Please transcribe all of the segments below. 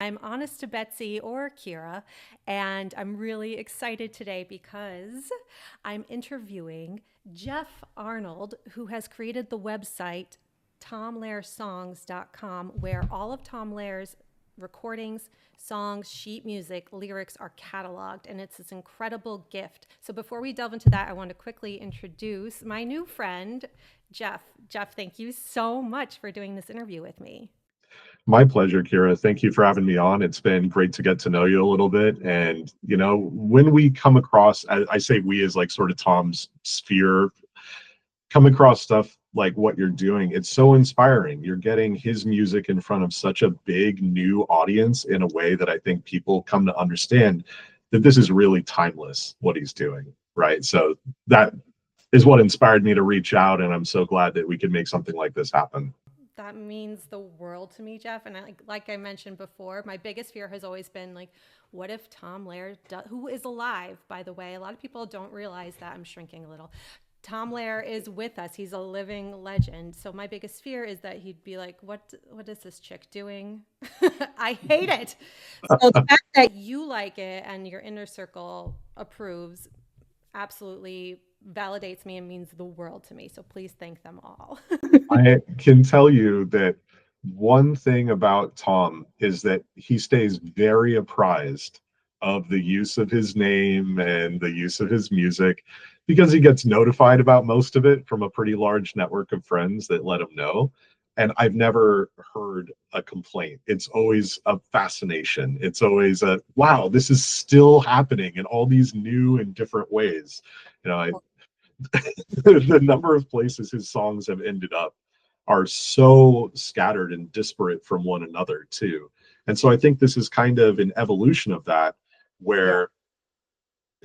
I'm Honest to Betsy or Kira, and I'm really excited today because I'm interviewing Jeff Arnold, who has created the website tomlehrersongs.com, where all of Tom Lehrer's recordings, songs, sheet music, lyrics are cataloged, and it's this incredible gift. So before we delve into that, I want to quickly introduce my new friend, Jeff. Jeff, thank you so much for doing this interview with me. My pleasure, Kira. Thank you for having me on. It's been great to get to know you a little bit. And, when we come across, I say we as like sort of Tom's sphere, come across stuff like what you're doing, it's so inspiring. You're getting his music in front of such a big new audience in a way that I think people come to understand that this is really timeless, what he's doing, right? So that is what inspired me to reach out. And I'm so glad that we could make something like this happen. That means the world to me, Jeff. And like I mentioned before, my biggest fear has always been like, what if Tom Lehrer, who is alive, by the way, a lot of people don't realize that. I'm shrinking a little. Tom Lehrer is with us. He's a living legend. So my biggest fear is that he'd be like, what is this chick doing? I hate it. So the fact that you like it and your inner circle approves absolutely validates me and means the world to me. So please thank them all. I can tell you that one thing about Tom is that he stays very apprised of the use of his name and the use of his music because he gets notified about most of it from a pretty large network of friends that let him know. And I've never heard a complaint. It's always a fascination. It's always a wow, this is still happening in all these new and different ways. I the number of places his songs have ended up are so scattered and disparate from one another too. And so I think this is kind of an evolution of that, Yeah. where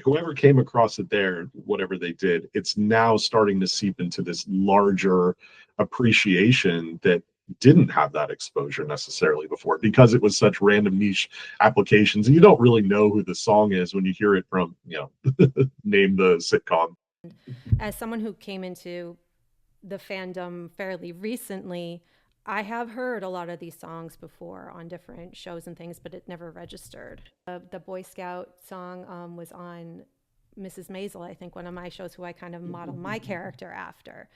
whoever came across it there, whatever they did, it's now starting to seep into this larger appreciation that didn't have that exposure necessarily before because it was such random niche applications and you don't really know who the song is when you hear it from name the sitcom. As someone who came into the fandom fairly recently, I have heard a lot of these songs before on different shows and things, but it never registered. The Boy Scout song was on Mrs. Maisel, I think, one of my shows, who I kind of model my character after.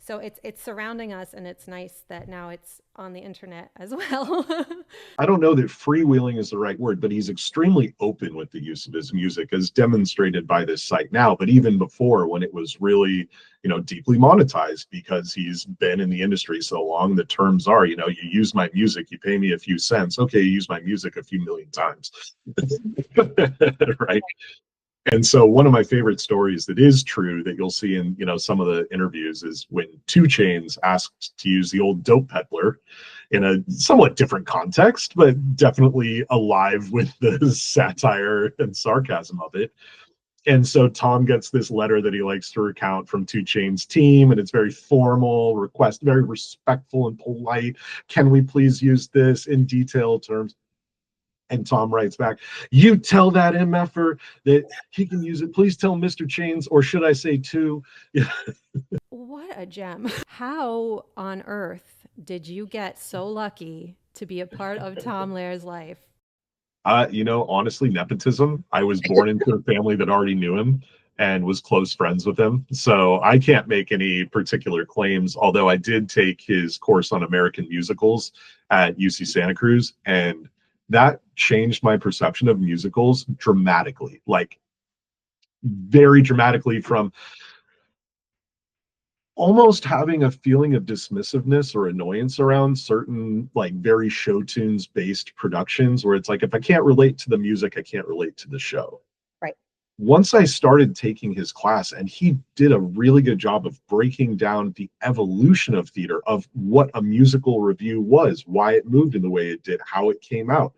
So it's surrounding us, and it's nice that now it's on the internet as well. I don't know that freewheeling is the right word, but he's extremely open with the use of his music, as demonstrated by this site now. But even before, when it was really, deeply monetized, because he's been in the industry so long, the terms are, you use my music, you pay me a few cents. Okay, you use my music a few million times, right? And so one of my favorite stories that is true that you'll see in some of the interviews is when Two Chains asked to use the old dope peddler in a somewhat different context, but definitely alive with the satire and sarcasm of it. And so Tom gets this letter that he likes to recount from Two Chains team, and it's very formal request, very respectful and polite. Can we please use this in detailed terms? And Tom writes back, you tell that MFer that he can use it. Please tell Mr. Chains, or should I say two? What a gem. How on earth did you get so lucky to be a part of Tom Lehrer's life? Honestly, nepotism. I was born into a family that already knew him and was close friends with him. So I can't make any particular claims, although I did take his course on American musicals at UC Santa Cruz. And that changed my perception of musicals dramatically, like very dramatically, from almost having a feeling of dismissiveness or annoyance around certain like very show tunes based productions where it's like, if I can't relate to the music, I can't relate to the show. Right. Once I started taking his class, and he did a really good job of breaking down the evolution of theater, of what a musical review was, why it moved in the way it did, how it came out,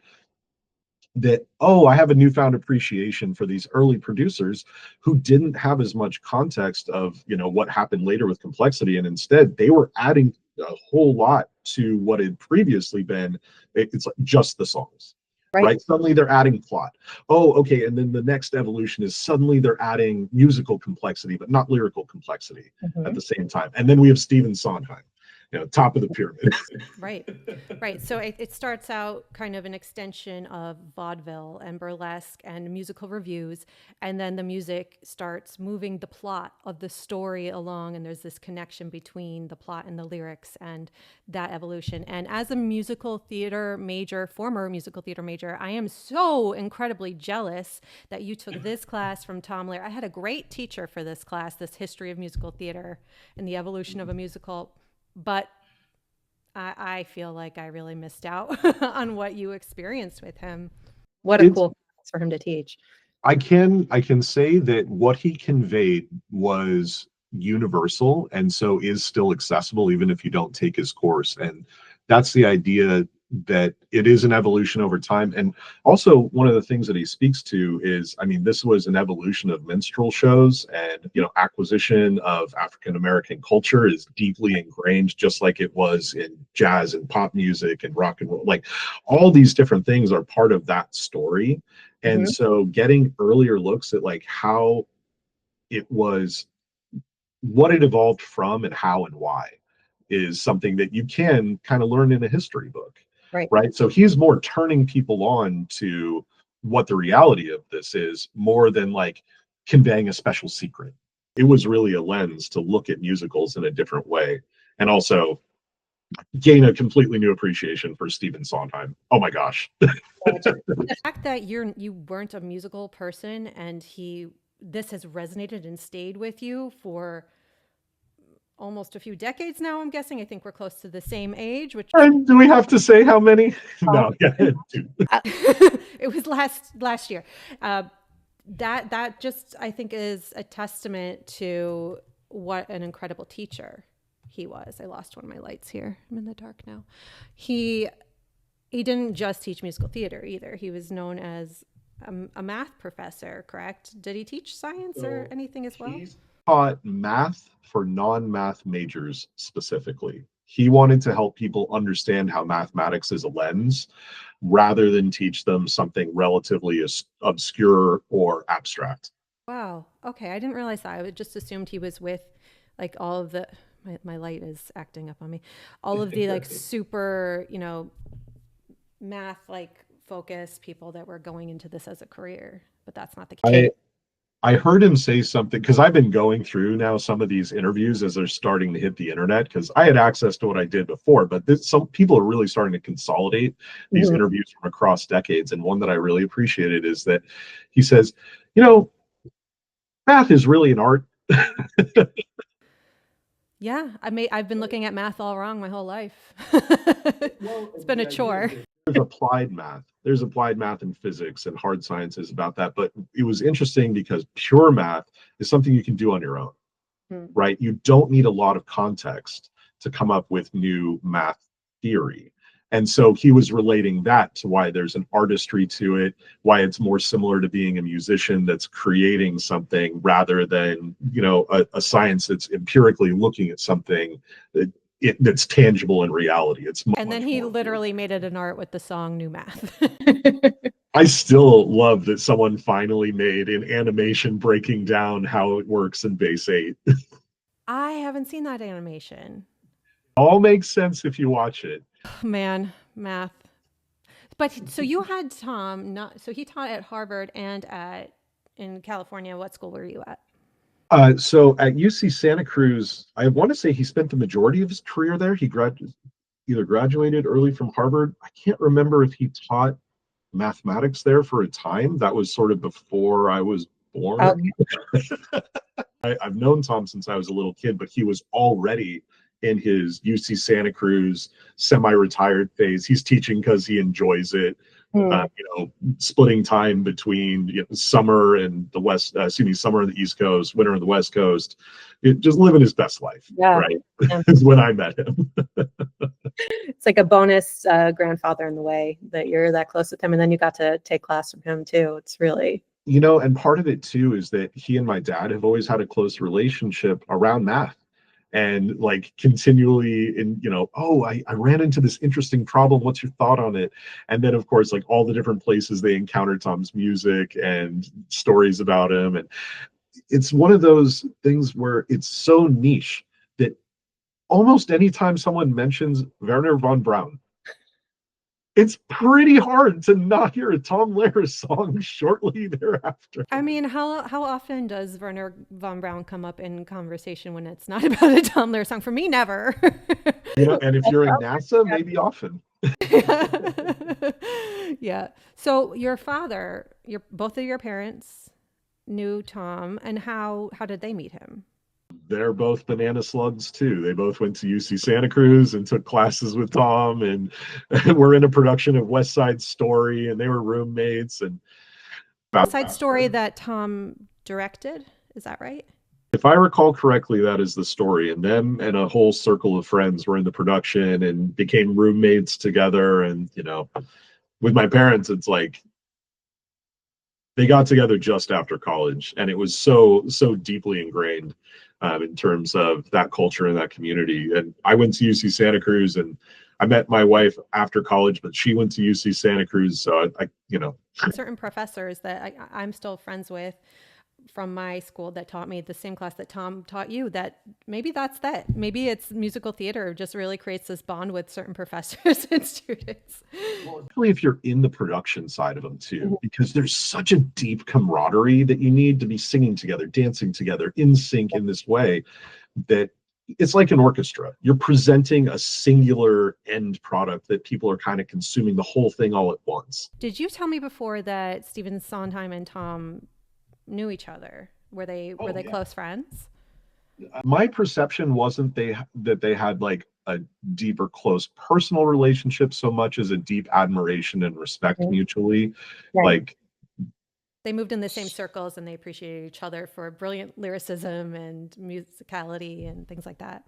that, oh, I have a newfound appreciation for these early producers who didn't have as much context of what happened later with complexity, and instead they were adding a whole lot to what had previously been. It's like just the songs, Right. right? Suddenly they're adding plot. Oh, okay, and then the next evolution is suddenly they're adding musical complexity but not lyrical complexity at Mhm. the same time. And then we have Stephen Sondheim, top of the pyramid. Right, right. So it starts out kind of an extension of vaudeville and burlesque and musical reviews, and then the music starts moving the plot of the story along, and there's this connection between the plot and the lyrics and that evolution. And as a musical theater major, former musical theater major, I am so incredibly jealous that you took this class from Tom Lehrer. I had a great teacher for this class, this history of musical theater and the evolution of a musical, but I feel like I really missed out on what you experienced with him. What a It's cool class for him to teach. I can say that what he conveyed was universal, and so is still accessible even if you don't take his course. And that's the idea, that it is an evolution over time. And also, one of the things that he speaks to is, I mean, this was an evolution of minstrel shows, and acquisition of African American culture is deeply ingrained, just like it was in jazz and pop music and rock and roll. Like, all these different things are part of that story. And Mhm. so getting earlier looks at like how it was, what it evolved from, and how and why, is something that you can kind of learn in a history book, Right. right? So he's more turning people on to what the reality of this is, more than like conveying a special secret. It was really a lens to look at musicals in a different way, and also gain a completely new appreciation for Stephen Sondheim. Oh my gosh. The fact that you weren't a musical person and this has resonated and stayed with you for almost a few decades now, I'm guessing. I think we're close to the same age, which And do we have to say how many? No, yeah, it was last year. That just, I think, is a testament to what an incredible teacher he was. I lost one of my lights here. I'm in the dark now. He didn't just teach musical theater either. He was known as a math professor, correct? Did he teach science or anything as well? He's taught math for non-math majors specifically. He wanted to help people understand how mathematics is a lens, rather than teach them something relatively obscure or abstract. Wow. Okay, I didn't realize that. I would just assumed he was with like all of the my light is acting up on me. All of the like super, math like focused people that were going into this as a career, but that's not the case. I heard him say something, because I've been going through now some of these interviews as they're starting to hit the internet, because I had access to what I did before, but some people are really starting to consolidate these interviews from across decades. And one that I really appreciated is that he says, math is really an art. Yeah, I've been looking at math all wrong my whole life. It's been a chore. There's applied math. There's applied math and physics and hard sciences about that. But it was interesting because pure math is something you can do on your own, right? You don't need a lot of context to come up with new math theory. And so he was relating that to why there's an artistry to it, why it's more similar to being a musician that's creating something, rather than, a science that's empirically looking at something that's tangible in reality. And then he literally made it an art with the song New Math. I still love that someone finally made an animation breaking down how it works in base 8. I haven't seen that animation. All makes sense if you watch it. Man, math. But so you had Tom, so he taught at Harvard and in California. What school were you at? So at UC Santa Cruz, I want to say he spent the majority of his career there. He either graduated early from Harvard. I can't remember if he taught mathematics there for a time. That was sort of before I was born. Okay. I've known Tom since I was a little kid, but he was already in his UC Santa Cruz semi-retired phase. He's teaching because he enjoys it. Splitting time between summer and the West, summer on the East Coast, winter on the West Coast, just living his best life. Yeah. Right. Yeah. Is when I met him. It's like a bonus grandfather in the way that you're that close with him, and then you got to take class from him too. It's really, and part of it too is that he and my dad have always had a close relationship around math. And like continually I ran into this interesting problem. What's your thought on it? And then, of course, like all the different places they encountered Tom's music and stories about him. And it's one of those things where it's so niche that almost anytime someone mentions Werner von Braun, it's pretty hard to not hear a Tom Lehrer song shortly thereafter. I mean, how often does Werner von Braun come up in conversation when it's not about a Tom Lehrer song? For me, never. And if you're in NASA, maybe often. Yeah. So your father, both of your parents knew Tom, and how did they meet him? They're both banana slugs too. They both went to UC Santa Cruz and took classes with Tom, and were in a production of West Side Story, and they were roommates. And Side Story that Tom directed, is that right? if I recall correctly, that is the story. And them and a whole circle of friends were in the production and became roommates together. And with my parents, it's like they got together just after college, and it was so deeply ingrained in terms of that culture and that community. And I went to UC Santa Cruz, and I met my wife after college, but she went to UC Santa Cruz, so I Certain professors that I'm still friends with from my school that taught me the same class that Tom taught you, that maybe maybe it's musical theater just really creates this bond with certain professors and students. Well, especially if you're in the production side of them too, because there's such a deep camaraderie that you need to be singing together, dancing together, in sync in this way, that it's like an orchestra. You're presenting a singular end product that people are kind of consuming the whole thing all at once. Did you tell me before that Stephen Sondheim and Tom knew each other? Were they close friends? My perception wasn't that they had like a deep or close personal relationship so much as a deep admiration and respect mutually. Right. Like they moved in the same circles and they appreciated each other for brilliant lyricism and musicality and things like that.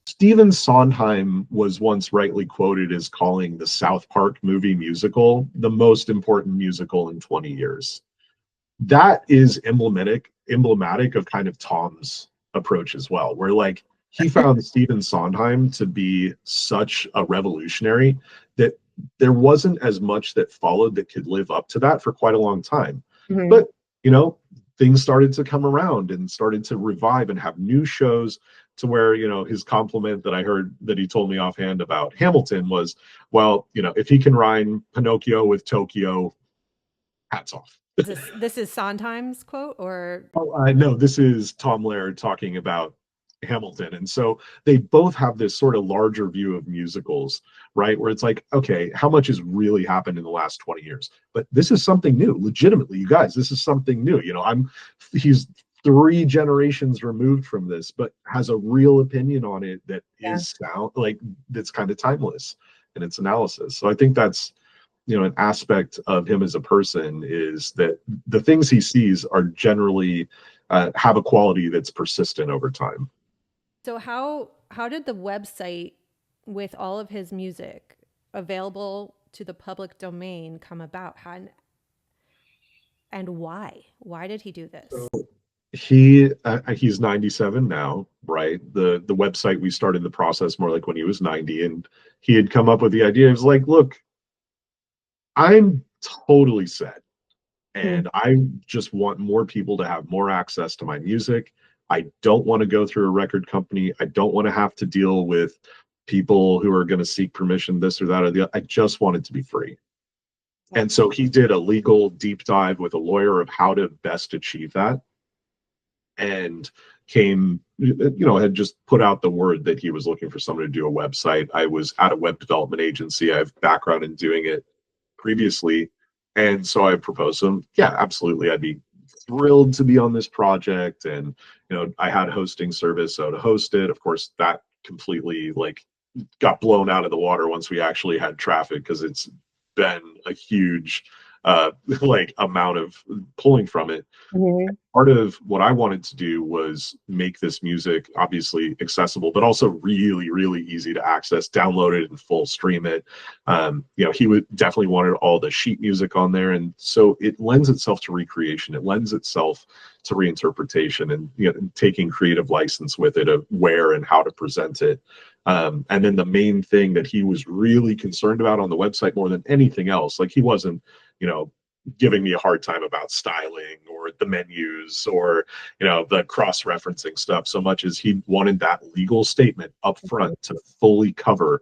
Stephen Sondheim was once rightly quoted as calling the South Park movie musical the most important musical in 20 years. That is emblematic of kind of Tom's approach as well, where like he found Stephen Sondheim to be such a revolutionary that there wasn't as much that followed that could live up to that for quite a long time. Mhm. But things started to come around and started to revive and have new shows, to where his compliment that I heard that he told me offhand about Hamilton was, well, if he can rhyme Pinocchio with Tokyo, hats off. This is Sondheim's quote, or? No, this is Tom Lehrer talking about Hamilton. And so they both have this sort of larger view of musicals, right? Where it's like, okay, how much has really happened in the last 20 years? But this is something new. Legitimately, you guys, this is something new. He's 3 generations removed from this, but has a real opinion on it that is sound, like, that's kind of timeless in its analysis. So I think that's an aspect of him as a person, is that the things he sees are generally have a quality that's persistent over time. So how did the website with all of his music available to the public domain come about? And why? Why did he do this? So he's 97 now, right? The website, we started the process more like when he was 90, and he had come up with the idea. It was like, look, I'm totally set, and I just want more people to have more access to my music. I don't want to go through a record company. I don't want to have to deal with people who are going to seek permission, this or that or the other. I just want it to be free. And so he did a legal deep dive with a lawyer of how to best achieve that, and had just put out the word that he was looking for someone to do a website. I was at a web development agency. I have background in doing it previously, and so I proposed to him, yeah, absolutely, I'd be thrilled to be on this project. And I had a hosting service, so to host it, of course, that completely got blown out of the water once we actually had traffic, because it's been a huge amount of pulling from it. Mhm. Part of what I wanted to do was make this music obviously accessible, but also really, really easy to access, download it and full stream it. He would definitely wanted all the sheet music on there. And so it lends itself to recreation. It lends itself to reinterpretation, and taking creative license with it of where and how to present it. And then the main thing that he was really concerned about on the website more than anything else, like he wasn't, giving me a hard time about styling or the menus or the cross-referencing stuff, so much as he wanted that legal statement up front to fully cover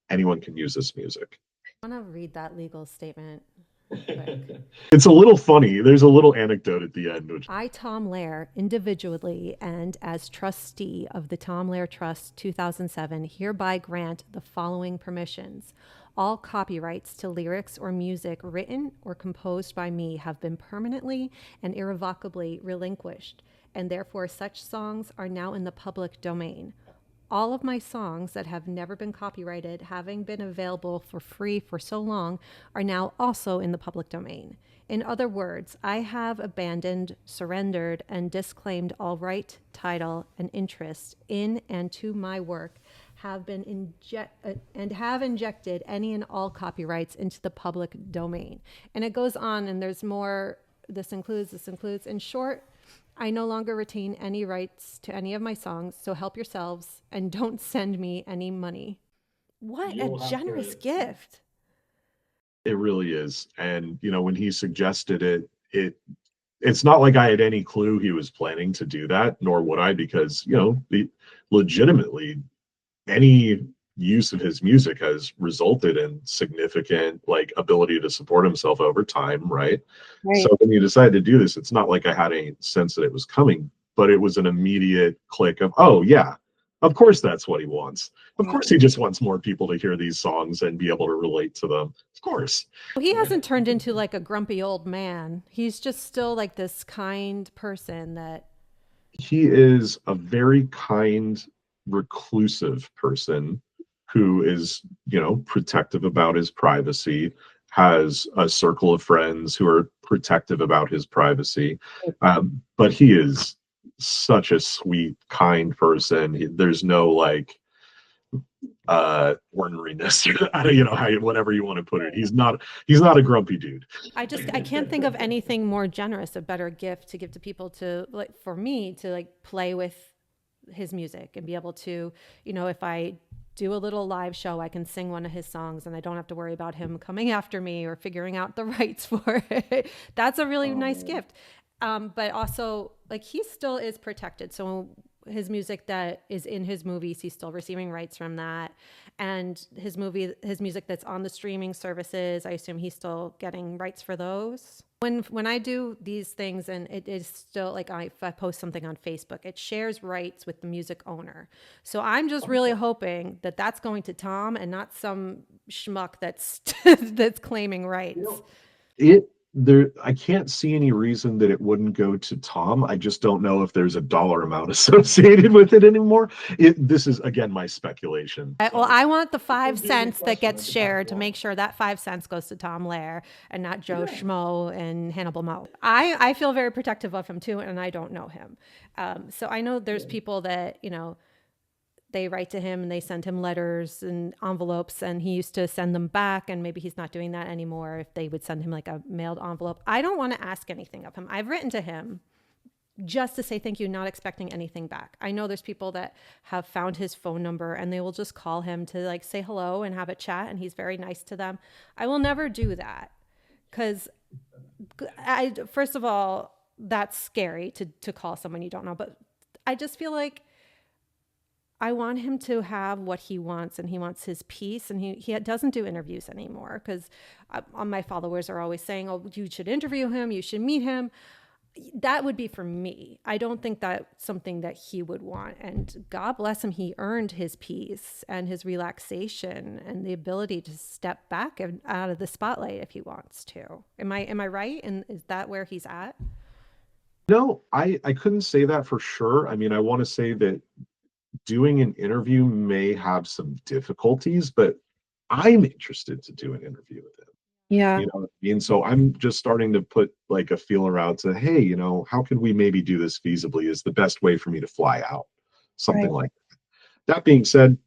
anyone can use this music. I want to read that legal statement quick. It's a little funny. There's a little anecdote at the end, which I, Tom Lehrer, individually and as trustee of the Tom Lehrer Trust 2007, hereby grant the following permissions. All copyrights to lyrics or music written or composed by me have been permanently and irrevocably relinquished, and therefore such songs are now in the public domain. All of my songs that have never been copyrighted, having been available for free for so long, are now also in the public domain. In other words, I have abandoned, surrendered, and disclaimed all right, title, and interest in and to my work, have injected any and all copyrights into the public domain. And it goes on, and there's more. This includes. In short, I no longer retain any rights to any of my songs, so help yourselves and don't send me any money. What a generous gift. it really is. And when he suggested it's not like I had any clue he was planning to do that, nor would I, because legitimately any use of his music has resulted in significant ability to support himself over time, right? So when you decide to do this, it's not like I had any sense that it was coming, but it was an immediate click of, oh yeah, of course that's what he wants. Of course he just wants more people to hear these songs and be able to relate to them. Of course. He hasn't turned into like a grumpy old man. He's just still like this kind person that He is a very kind, reclusive person who is, protective about his privacy, has a circle of friends who are protective about his privacy. But he is such a sweet, kind person. There's no orneriness, whatever you want to put it. He's not a grumpy dude. I can't think of anything more generous, a better gift to give to people, to like, for me to like play with his music and be able to, if I do a little live show, I can sing one of his songs and I don't have to worry about him coming after me or figuring out the rights for it. That's a really nice gift. But also, like, he still is protected. So his music that is in his movies, he's still receiving rights from that. And his music that's on the streaming services, I assume he's still getting rights for those. When I do these things, and it is still like, if I post something on Facebook, it shares rights with the music owner. So I'm just really hoping that that's going to Tom and not some schmuck that's that's claiming rights. I can't see any reason that it wouldn't go to Tom. I just don't know if there's a dollar amount associated with it anymore. This is, again, my speculation. Well, I want the 5 cents that gets shared to make sure that 5 cents goes to Tom Lehrer and not Joe Schmo and Hannibal Mo. I feel very protective of him too, and I don't know him. So I know there's people that, they write to him and they send him letters and envelopes, and he used to send them back, and maybe he's not doing that anymore. If they would send him like a mailed envelope, I don't want to ask anything of him. I've written to him just to say thank you, not expecting anything back. I know there's people that have found his phone number and they will just call him to like say hello and have a chat, and he's very nice to them. I will never do that because first of all, that's scary to call someone you don't know, but I just feel like I want him to have what he wants, and he wants his peace, and he doesn't do interviews anymore because my followers are always saying, oh, you should interview him, you should meet him. That would be for me. I don't think that's something that he would want. And God bless him, he earned his peace and his relaxation and the ability to step back out of the spotlight if he wants to. Am I right? And is that where he's at? No, I couldn't say that for sure. I mean, I want to say that doing an interview may have some difficulties, but I'm interested to do an interview with him. Yeah. And so I'm just starting to put like a feeler out to, hey, how could we maybe do this feasibly? Is the best way for me to fly out? Something like that. That being said,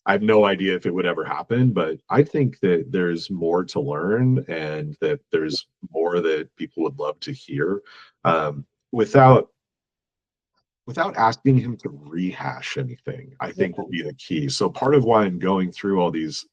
I have no idea if it would ever happen, but I think that there's more to learn and that there's more that people would love to hear. Without without asking him to rehash anything, I Yeah. think will be the key. So part of why I'm going through all these,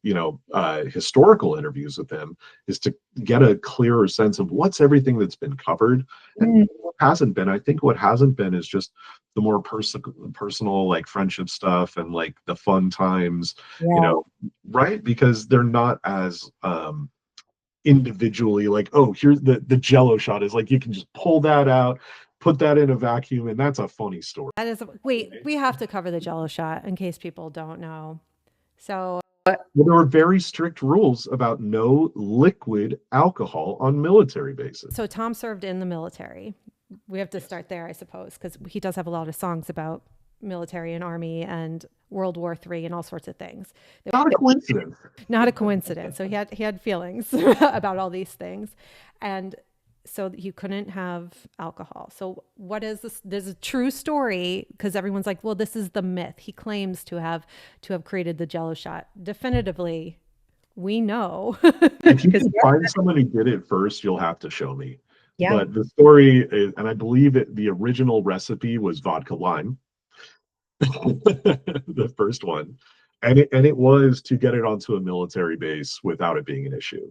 historical interviews with him is to get a clearer sense of what's everything that's been covered and Mm, what hasn't been. I think what hasn't been is just the more personal, like friendship stuff and like the fun times, you yeah. know, right? Because they're not as individually like, oh, here's the Jello shot is like you can just pull that out, put that in a vacuum, and that's a funny story. That is, wait, we have to cover the Jello shot in case people don't know. So, Well, there were very strict rules about no liquid alcohol on military bases. so Tom served in the military. We have to start there, I suppose, because he does have a lot of songs about military and army and World War III and all sorts of things. Not a coincidence. Not a coincidence. So he had feelings about all these things, and so you couldn't have alcohol. So what is this? There's a true story because everyone's like, well, this is the myth. He claims to have created the Jello shot. Definitively, we know. If you 'Cause- can find someone who did it first, you'll have to show me. Yeah. But the story is, and I believe the original recipe was vodka lime, the first one, and it was to get it onto a military base without it being an issue.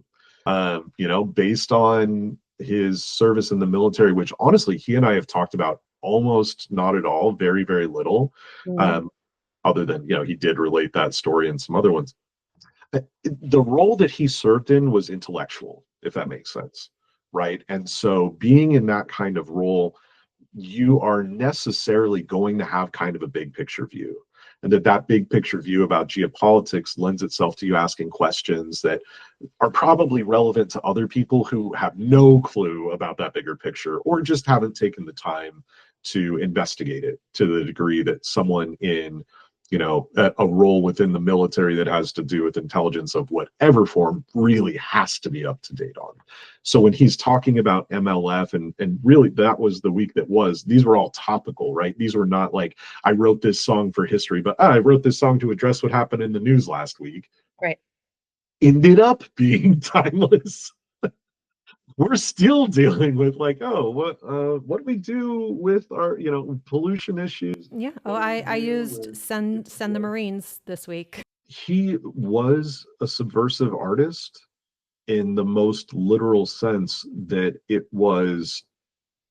Based on his service in the military, which honestly he and I have talked about almost not at all, very very little, Mhm. um, other than he did relate that story and some other ones. The role that he served in was intellectual, if that makes sense, right? And so being in that kind of role, you are necessarily going to have kind of a big picture view, and that big picture view about geopolitics lends itself to you asking questions that are probably relevant to other people who have no clue about that bigger picture or just haven't taken the time to investigate it to the degree that someone in a role within the military that has to do with intelligence of whatever form really has to be up to date on. So when he's talking about MLF, and really that was the week that was, these were all topical, right? These were not like I wrote this song for history, but I wrote this song to address what happened in the news last week. Right. Ended up being timeless. We're still dealing with like, oh, what do we do with our pollution issues? yeah. Oh, What do we I do used with send the Marines this week. he was a subversive artist in the most literal sense, that it was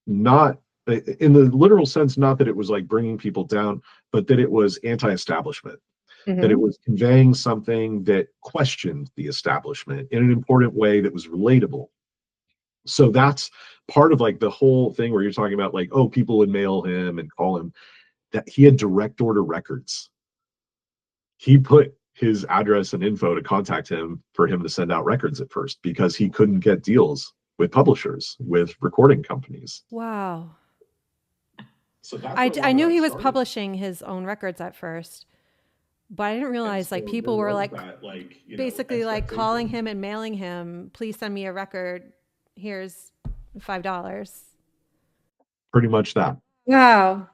not in the literal sense, not that it was like bringing people down, but that it was anti-establishment, that it Mhm. was conveying something that questioned the establishment in an important way that was relatable. So that's part of like the whole thing where you're talking about like, oh, people would mail him and call him, that he had direct order records. He put his address and info to contact him for him to send out records at first because he couldn't get deals with publishers, with recording companies. Wow. So that's I knew he was publishing his own records at first, but I didn't realize like people were like basically like calling him and mailing him, please send me a record. Here's $5. pretty much that. Wow.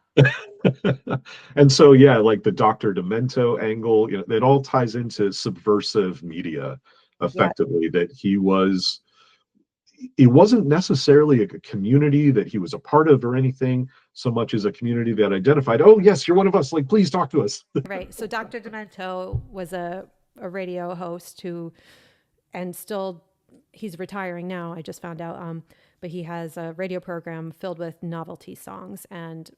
And so yeah, like the Dr. Demento angle, it all ties into subversive media Yeah. effectively, that it wasn't necessarily a community that he was a part of or anything so much as a community that identified, oh yes, you're one of us, like please talk to us. Right. So Dr. Demento was a radio host who, and still, he's retiring now. I just found out. But he has a radio program filled with novelty songs, and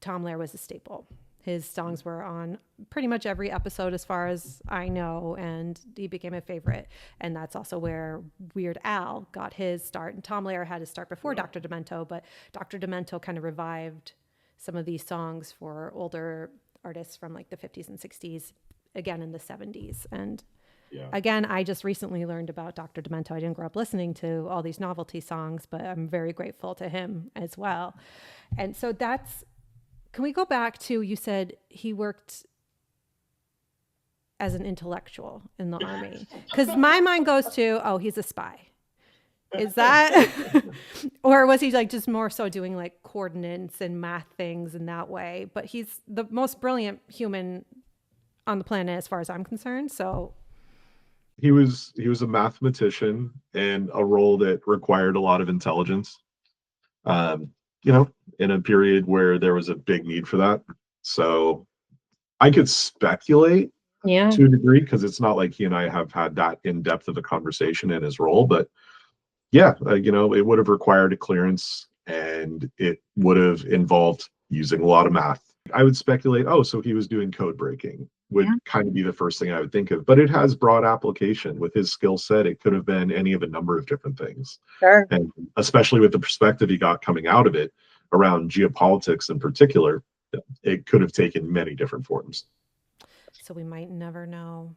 Tom Lehrer was a staple. His songs were on pretty much every episode, as far as I know, and he became a favorite. And that's also where Weird Al got his start. And Tom Lehrer had his start before Dr. Demento, but Dr. Demento kind of revived some of these songs for older artists from like the 50s and 60s, again in the 70s. And again, I just recently learned about Dr. Demento. I didn't grow up listening to all these novelty songs, but I'm very grateful to him as well. And so can we go back to, you said he worked as an intellectual in the Army? Because my mind goes to, oh, he's a spy. Is that, or was he like just more so doing like coordinates and math things in that way? But he's the most brilliant human on the planet as far as I'm concerned. So He was a mathematician in a role that required a lot of intelligence. you know, in a period where there was a big need for that. So I could speculate Yeah. to a degree because it's not like he and I have had that in depth of a conversation in his role, but yeah, you know, it would have required a clearance and it would have involved using a lot of math. I would speculate, oh, so he was doing code breaking would Yeah. kind of be the first thing I would think of, but it has broad application with his skill set. It could have been any of a number of different things. Sure. And especially with the perspective he got coming out of it around geopolitics in particular, it could have taken many different forms. So we might never know.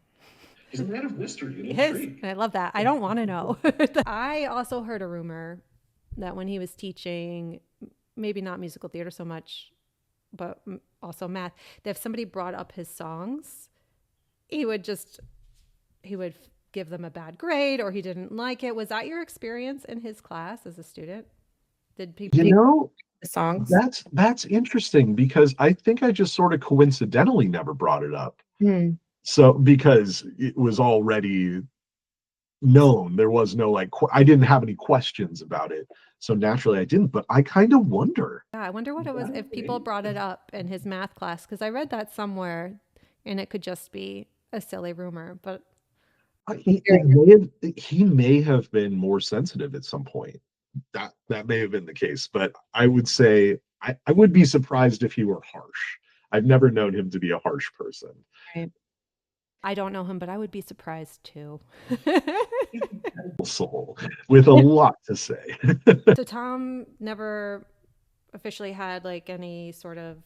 He's a man of mystery and Yes, intrigue. I love that. I don't want to know. I also heard a rumor that when he was teaching, maybe not musical theater so much, but also math, that if somebody brought up his songs, he would give them a bad grade or he didn't like it. Was that your experience in his class as a student? Did people? You know, The songs. that's interesting because I think I just sort of coincidentally never brought it up. Hmm. So because it was already known, there was no like I didn't have any questions about it. So naturally I didn't, but I kind of wonder. Yeah, I wonder what it was if people brought it up in his math class because I read that somewhere, and it could just be a silly rumor. But He may have been more sensitive at some point. That may have been the case, but I would say I would be surprised if he were harsh. I've never known him to be a harsh person. Right. I don't know him, but I would be surprised too. Soul with a lot to say. So Tom never officially had like any sort of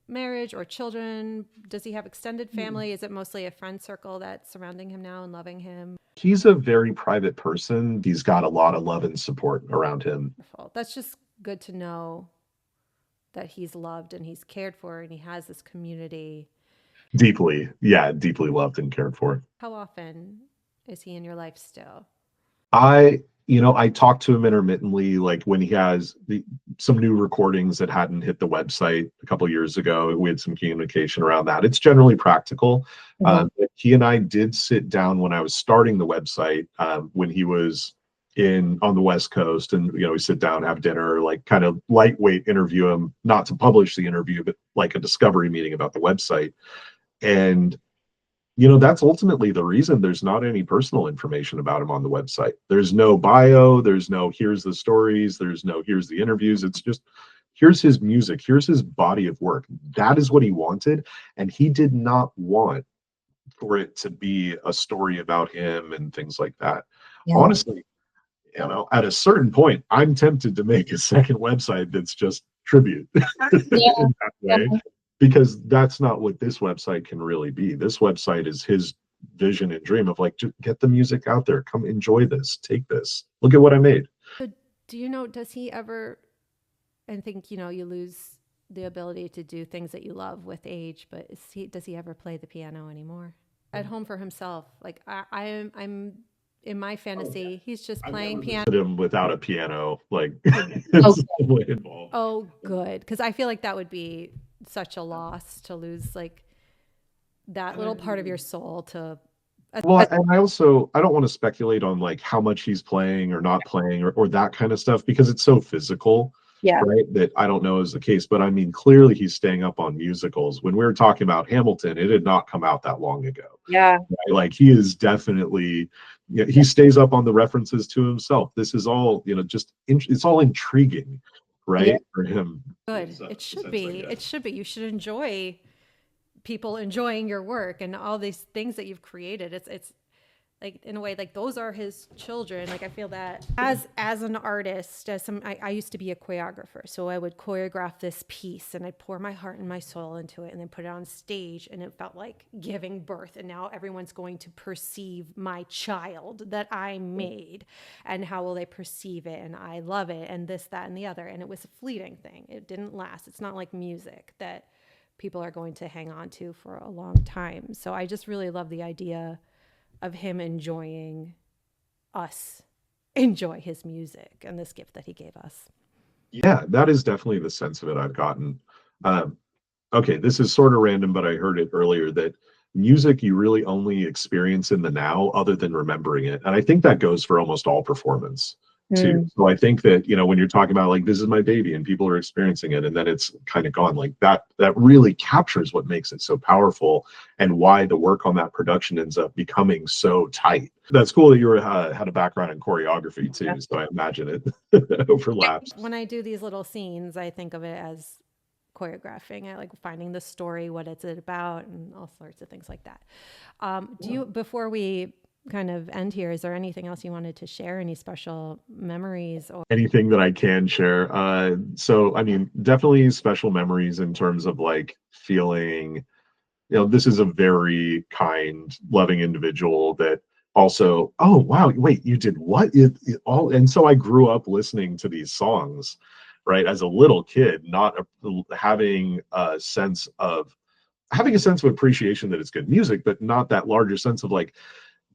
marriage or children. Does he have extended family? Is it mostly a friend circle that's surrounding him now and loving him? He's a very private person. He's got a lot of love and support around him. Wonderful. That's just good to know that he's loved and he's cared for and he has this community. Deeply, yeah, deeply loved and cared for. How often is he in your life still? I talk to him intermittently, like when he has some new recordings that hadn't hit the website a couple years ago. We had some communication around that. It's generally practical. But he and I did sit down when I was starting the website, when he was on the West Coast, and we sit down, have dinner, like kind of lightweight interview him, not to publish the interview, but like a discovery meeting about the website. And that's ultimately the reason there's not any personal information about him on the website. There's no bio, there's no here's the stories, there's no here's the interviews. It's just here's his music, here's his body of work. That is what he wanted. And he did not want for it to be a story about him and things like that. Yeah. Honestly, at a certain point, I'm tempted to make a second website that's just tribute in that way. Because that's not what this website can really be. This website is his vision and dream of like, just get the music out there. Come enjoy this. Take this. Look at what I made. So do you know, does he ever, and think, you lose the ability to do things that you love with age, but does he ever play the piano anymore? At home for himself? Like I'm in my fantasy, he's just playing piano. Him without a piano, like involved. Oh, good. Because I feel like that would be such a loss to lose like that little part of your soul to well, and I don't want to speculate on like how much he's playing or not playing or that kind of stuff because it's so physical, right, that I don't know is the case. But I mean, clearly he's staying up on musicals. When we were talking about Hamilton, it had not come out that long ago. Right? Like he is definitely, he stays up on the references to himself. This is all, it's all intriguing. Right, for him. Good. It should be. It should be. You should enjoy people enjoying your work and all these things that you've created. It's like in a way like those are his children. Like I feel that as an artist, I used to be a choreographer, so I would choreograph this piece and I'd pour my heart and my soul into it and then put it on stage, and it felt like giving birth. And now everyone's going to perceive my child that I made, and how will they perceive it? And I love it, and this, that, and the other. And it was a fleeting thing. It didn't last. It's not like music that people are going to hang on to for a long time. So I just really love the idea of him enjoying us enjoy his music and this gift that he gave us. Yeah, that is definitely the sense of it I've gotten. Okay, this is sort of random, but I heard it earlier that music you really only experience in the now other than remembering it. And I think that goes for almost all performance. too. Mm. So I think that, when you're talking about like this is my baby and people are experiencing it and then it's kind of gone, like that really captures what makes it so powerful and why the work on that production ends up becoming so tight. That's cool that you had a background in choreography Yeah. too, so I imagine it overlaps. When I do these little scenes, I think of it as choreographing. I like finding the story, what it's about, and all sorts of things like that. Do you, before we kind of end here, is there anything else you wanted to share? Any special memories or Anything that I can share. So I mean, definitely special memories in terms of like feeling, this is a very kind, loving individual that also, oh wow, wait, you did what? All, and so I grew up listening to these songs, right, as a little kid, not having a sense of appreciation that it's good music, but not that larger sense of like,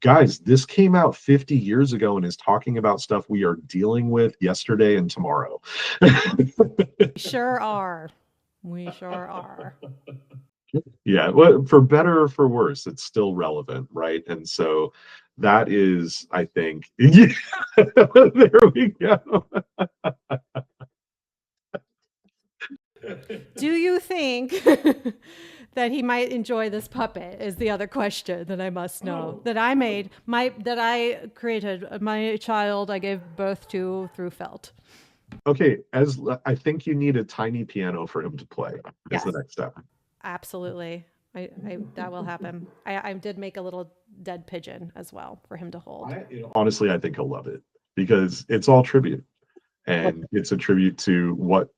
guys, this came out 50 years ago and is talking about stuff we are dealing with yesterday and tomorrow. we sure are. We sure are. Yeah, well, for better or for worse, it's still relevant, right? And so that is, I think, yeah, there we go. Do you think that he might enjoy this puppet? Is the other question that I must know. That I made, that I created, my child I gave birth to through felt. Okay, as I think you need a tiny piano for him to play is Yes, the next step. absolutely. That will happen. I did make a little dead pigeon as well for him to hold. Honestly, I think he'll love it because it's all tribute and it's a tribute to what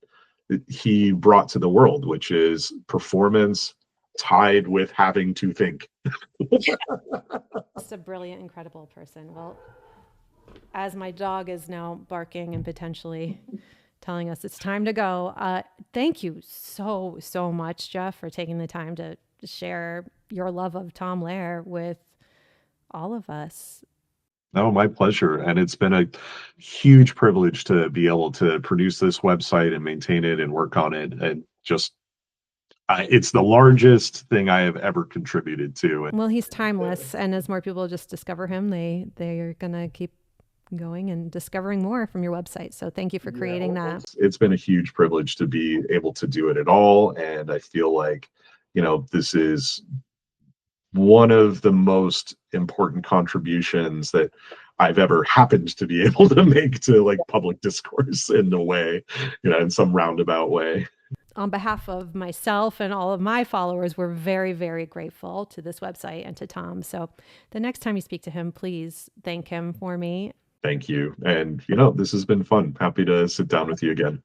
he brought to the world, which is performance tied with having to think. Just a brilliant, incredible person. Well, as my dog is now barking and potentially telling us it's time to go, thank you so much, Jeff, for taking the time to share your love of Tom Lehrer with all of us. No, my pleasure. And it's been a huge privilege to be able to produce this website and maintain it and work on it. And just, it's the largest thing I have ever contributed to. Well, he's timeless, and as more people just discover him, they're gonna keep going and discovering more from your website. So thank you for creating that. It's been a huge privilege to be able to do it at all. And I feel like, this is one of the most important contributions that I've ever happened to be able to make to like public discourse in a way, in some roundabout way. On behalf of myself and all of my followers, we're very, very grateful to this website and to Tom. So the next time you speak to him, please thank him for me. Thank you. And, this has been fun. Happy to sit down with you again.